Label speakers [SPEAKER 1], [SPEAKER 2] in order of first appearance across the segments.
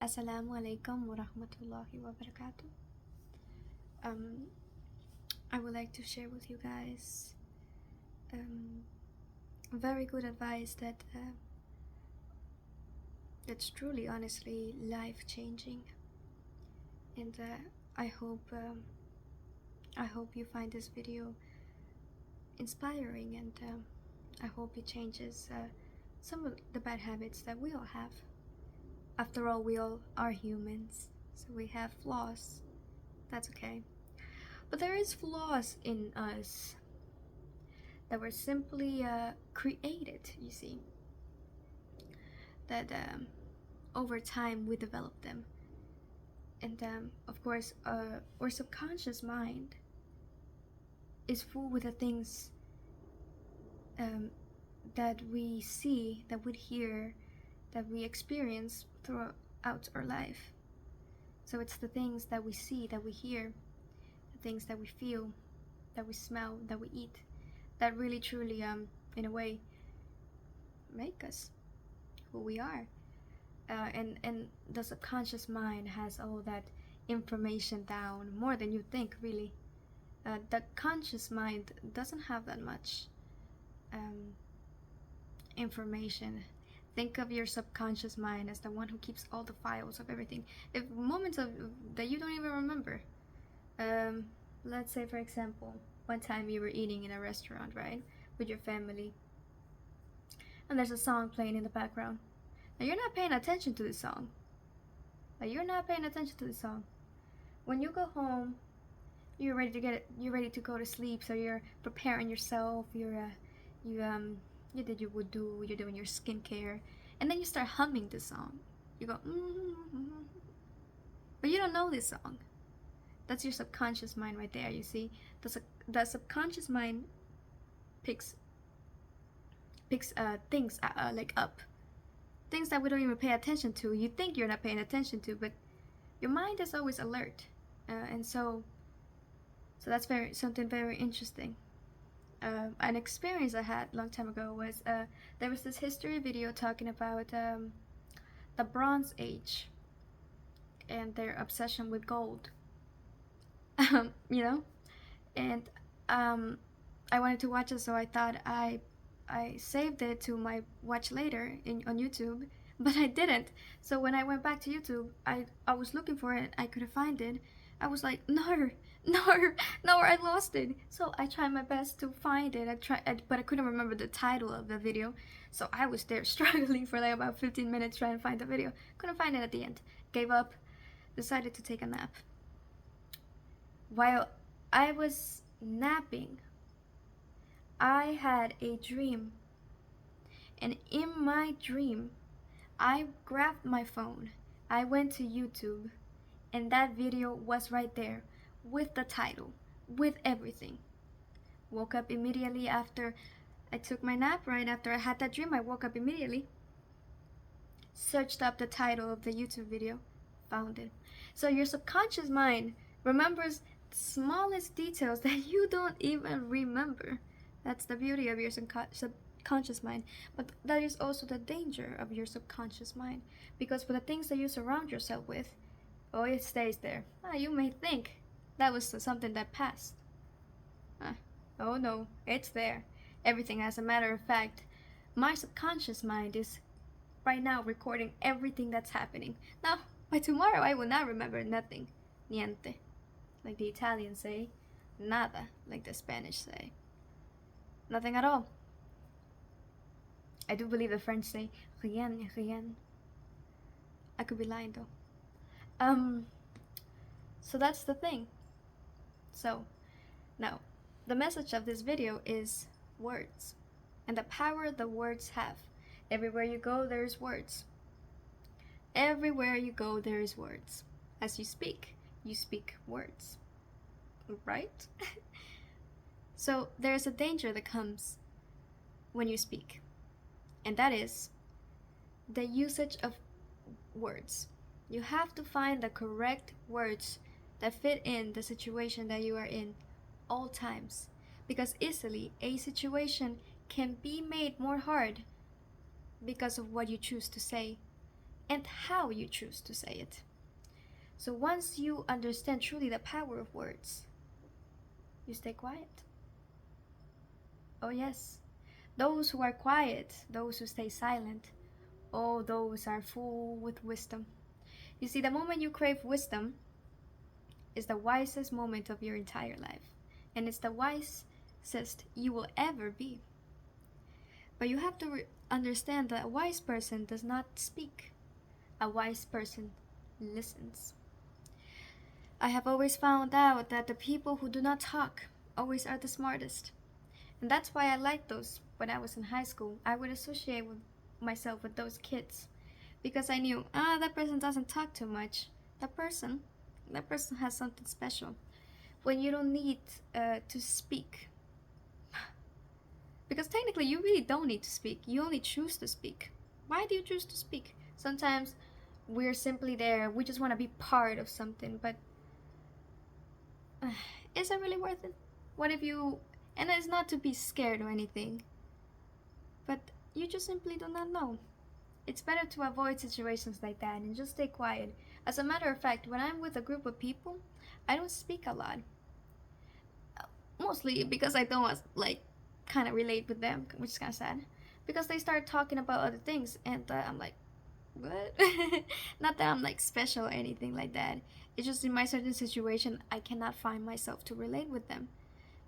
[SPEAKER 1] Assalamu alaikum wa rahmatullahi wa barakatuh. I would like to share with you guys very good advice that's truly, honestly, life changing, and I hope I hope you find this video inspiring, and I hope it changes some of the bad habits that we all have. After all, we all are humans, so we have flaws. That's okay. But there is flaws in us that were simply created, you see. That over time we developed them. And of course, our subconscious mind is full with the things that we see, that we hear, that we experience throughout our life. So it's the things that we see, that we hear, the things that we feel, that we smell, that we eat, that really truly, in a way, make us who we are. And the subconscious mind has all that information down, more than you think, really. The conscious mind doesn't have that much information. Think of your subconscious mind as the one who keeps all the files of everything. If moments of that you don't even remember. Let's say, for example, one time you were eating in a restaurant, right, with your family, and there's a song playing in the background. Now you're not paying attention to the song. You're not paying attention to the song. When you go home, you're ready to go to sleep. So you're preparing yourself. You did your wudu. You're doing your skincare, and then you start humming the song. You go, but you don't know this song. That's your subconscious mind right there. You see, the subconscious mind picks things like up. Things that we don't even pay attention to. You think you're not paying attention to, but your mind is always alert, and so that's something very interesting. An experience I had a long time ago was there was this history video talking about the Bronze Age and their obsession with gold. You know, and I wanted to watch it, so I thought I saved it to my watch later on YouTube, but I didn't. So when I went back to YouTube, I was looking for it. I couldn't find it. I was like, no, I lost it. So I tried my best to find it. But I couldn't remember the title of the video. So I was there struggling for like about 15 minutes trying to find the video. Couldn't find it at the end. Gave up. Decided to take a nap. While I was napping, I had a dream. And in my dream, I grabbed my phone. I went to YouTube, and that video was right there with the title, with everything. Woke up immediately after I took my nap. Right after I had that dream, I woke up immediately, searched up the title of the YouTube video, found it. So your subconscious mind remembers the smallest details that you don't even remember. That's the beauty of your subconscious mind. But that is also the danger of your subconscious mind, because for the things that you surround yourself with, oh, it stays there. You may think that was something that passed. Oh no, it's there. Everything. As a matter of fact, my subconscious mind is right now recording everything that's happening. Now, by tomorrow, I will not remember nothing. Niente, like the Italians say. Nada, like the Spanish say. Nothing at all. I do believe the French say rien, rien. I could be lying though. So that's the thing. So, now, the message of this video is words, and the power the words have. Everywhere you go, there's words. Everywhere you go, there is words. As you speak words. Right? So, there's a danger that comes when you speak, and that is the usage of words. You have to find the correct words that fit in the situation that you are in all times, because easily a situation can be made more hard because of what you choose to say, and how you choose to say it. So once you understand truly the power of words, you stay quiet. Oh, yes. Those who are quiet, those who stay silent, oh, those are full with wisdom. You see, the moment you crave wisdom is the wisest moment of your entire life. And it's the wisest you will ever be. But you have to understand that a wise person does not speak. A wise person listens. I have always found out that the people who do not talk always are the smartest. And that's why I liked those when I was in high school. I would associate with myself with those kids because I knew, that person doesn't talk too much. That person has something special. When you don't need to speak, because technically you really don't need to speak. You only choose to speak. Why do you choose to speak? Sometimes we're simply there. We just want to be part of something, but is it really worth it? What if you, and it's not to be scared or anything, but you just simply do not know. It's better to avoid situations like that and just stay quiet. As a matter of fact, when I'm with a group of people, I don't speak a lot. Mostly because I don't like kind of relate with them, which is kind of sad. Because they start talking about other things, and I'm like, what? Not that I'm like special or anything like that. It's just in my certain situation, I cannot find myself to relate with them.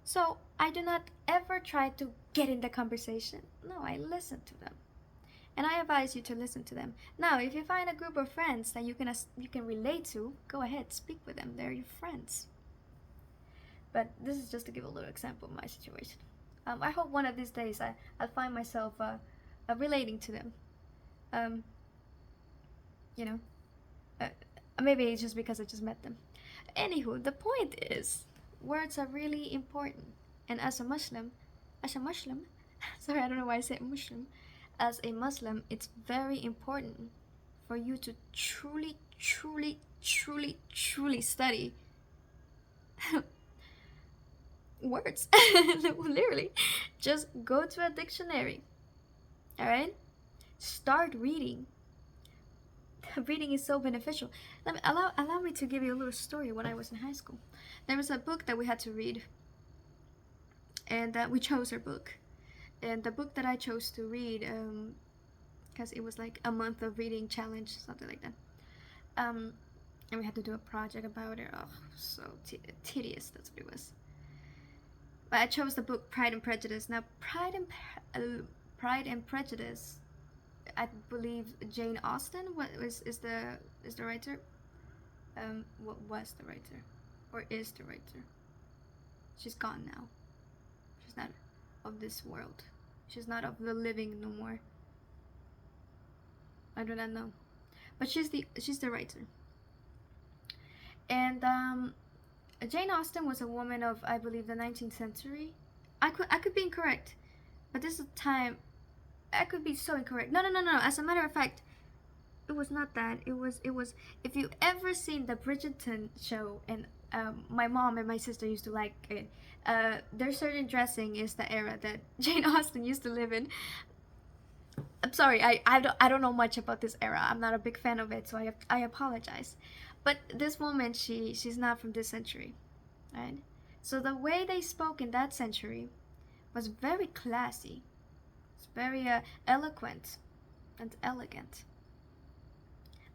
[SPEAKER 1] So I do not ever try to get in the conversation. No, I listen to them. And I advise you to listen to them. Now, if you find a group of friends that you can relate to, go ahead, speak with them. They're your friends. But this is just to give a little example of my situation. I hope one of these days I'll find myself relating to them. You know, maybe it's just because I just met them. Anywho, the point is, words are really important. And as a Muslim, sorry, I don't know why I said Muslim. As a Muslim, it's very important for you to truly, truly, truly, truly study words. Literally, just go to a dictionary. All right, start reading. Reading is so beneficial. Allow me to give you a little story. When I was in high school, there was a book that we had to read, and we chose our book. And the book that I chose to read, because it was like a month of reading challenge, something like that. And we had to do a project about it. Oh, so tedious. That's what it was. But I chose the book Pride and Prejudice. Now, Pride and Prejudice, I believe Jane Austen is the writer. What was the writer, or is the writer? She's gone now. She's not of this world. She's not of the living no more. I do not know, but she's the writer. And Jane Austen was a woman of, I believe, the 19th century. I could be incorrect, but this is time. I could be so incorrect. No. As a matter of fact, it was not that. It was. If you ever seen the Bridgerton show, and my mom and my sister used to like it. Their certain dressing is the era that Jane Austen used to live in. I'm sorry, I don't know much about this era. I'm not a big fan of it, so I apologize. But this woman, she's not from this century, right? So the way they spoke in that century was very classy. It's very eloquent and elegant.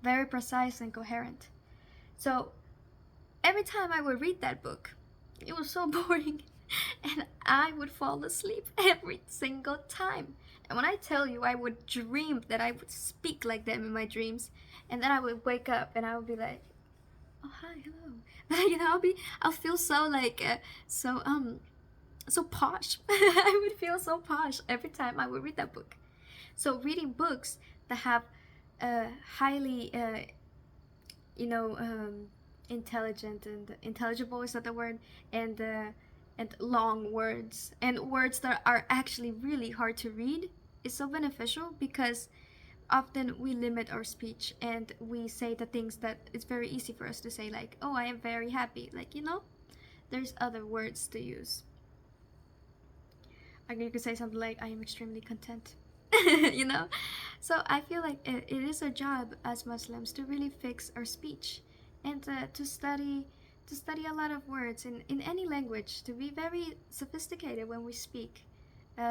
[SPEAKER 1] Very precise and coherent. So every time I would read that book, it was so boring, and I would fall asleep every single time. And when I tell you, I would dream that I would speak like them in my dreams, and then I would wake up and I would be like, "Oh, hi, hello." I'll feel so like so posh. I would feel so posh every time I would read that book. So reading books that have highly, intelligent and intelligible, is that the word, and long words, and words that are actually really hard to read, is so beneficial, because often we limit our speech and we say the things that it's very easy for us to say, like, oh, I am very happy. Like, there's other words to use. Like, you could say something like, I am extremely content. you know. So I feel like it is our job as Muslims to really fix our speech, and to study a lot of words in any language, to be very sophisticated when we speak.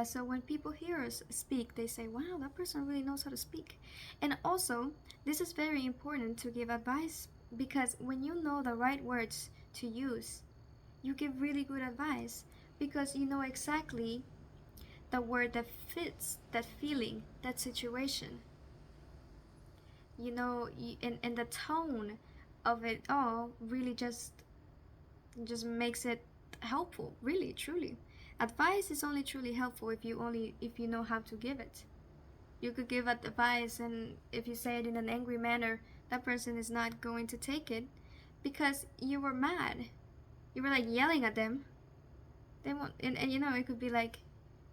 [SPEAKER 1] So when people hear us speak, they say, wow, that person really knows how to speak. And also, this is very important to give advice, because when you know the right words to use, you give really good advice, because you know exactly the word that fits that feeling, that situation. And the tone of it all really just makes it helpful, really, truly. Advice is only truly helpful if you know how to give it. You could give advice, and if you say it in an angry manner, that person is not going to take it, because you were mad. You were like yelling at them. They won't, and it could be like,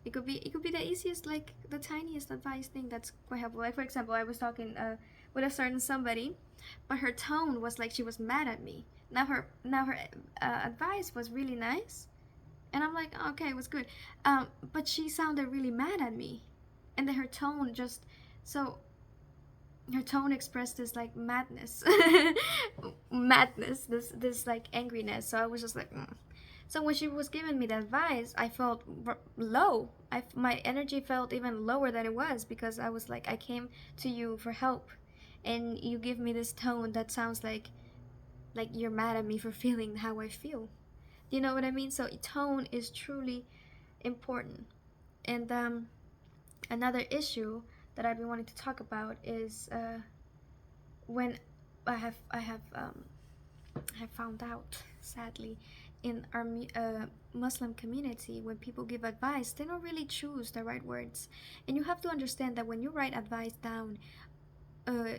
[SPEAKER 1] it could be the easiest, like the tiniest advice thing that's quite helpful. Like, for example, I was talking with a certain somebody, but her tone was like she was mad at me. Now her advice was really nice, and I'm like, oh, okay, it was good. But she sounded really mad at me, and then her tone just, so her tone expressed this like madness, madness, this like angriness. So I was just like, mm. So when she was giving me the advice, I felt low. My energy felt even lower than it was, because I was like, I came to you for help, and you give me this tone that sounds like you're mad at me for feeling how I feel. Do you know what I mean? So tone is truly important. And another issue that I've been wanting to talk about is when I have found out, sadly, in our Muslim community, when people give advice, they don't really choose the right words. And you have to understand that when you write advice down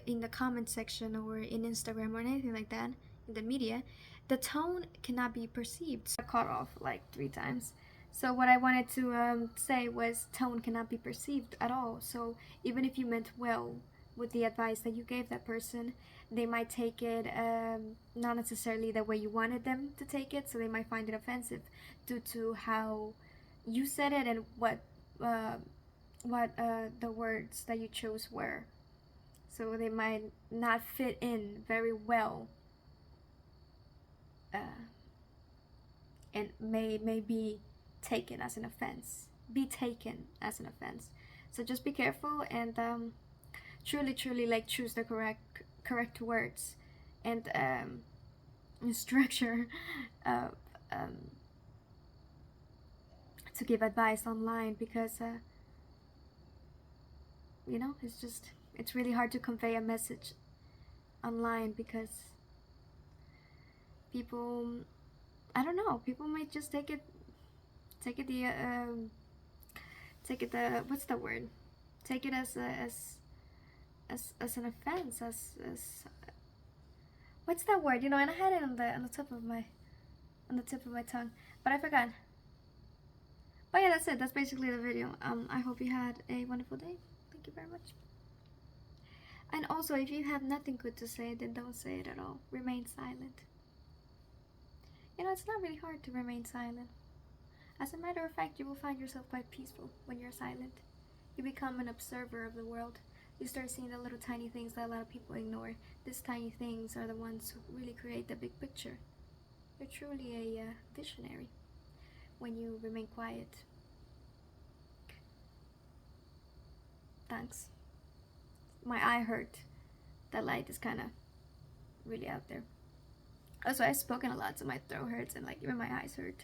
[SPEAKER 1] in the comment section or in Instagram or anything like that, in the media, the tone cannot be perceived. So I cut off like 3 times. So what I wanted to say was, tone cannot be perceived at all. So even if you meant well with the advice that you gave that person, they might take it not necessarily the way you wanted them to take it. So they might find it offensive due to how you said it and uh, what the words that you chose were. So they might not fit in very well, uh, and may be taken as an offense. Be taken as an offense. So just be careful, and truly like choose the correct words, and structure uh, um, to give advice online, because it's really hard to convey a message online, because people, I don't know, people might just take it the take it the what's the word, take it as an offense, as what's that word, and I had it on the tip of my tongue, but I forgot. But yeah, that's it. That's basically the video. I hope you had a wonderful day. Thank you very much. And also, if you have nothing good to say, then don't say it at all. Remain silent. It's not really hard to remain silent. As a matter of fact, you will find yourself quite peaceful when you're silent. You become an observer of the world. You start seeing the little tiny things that a lot of people ignore. These tiny things are the ones who really create the big picture. You're truly a visionary when you remain quiet. Thanks. My eye hurt. That light is kind of really out there. Also, I've spoken a lot, so my throat hurts and like even my eyes hurt.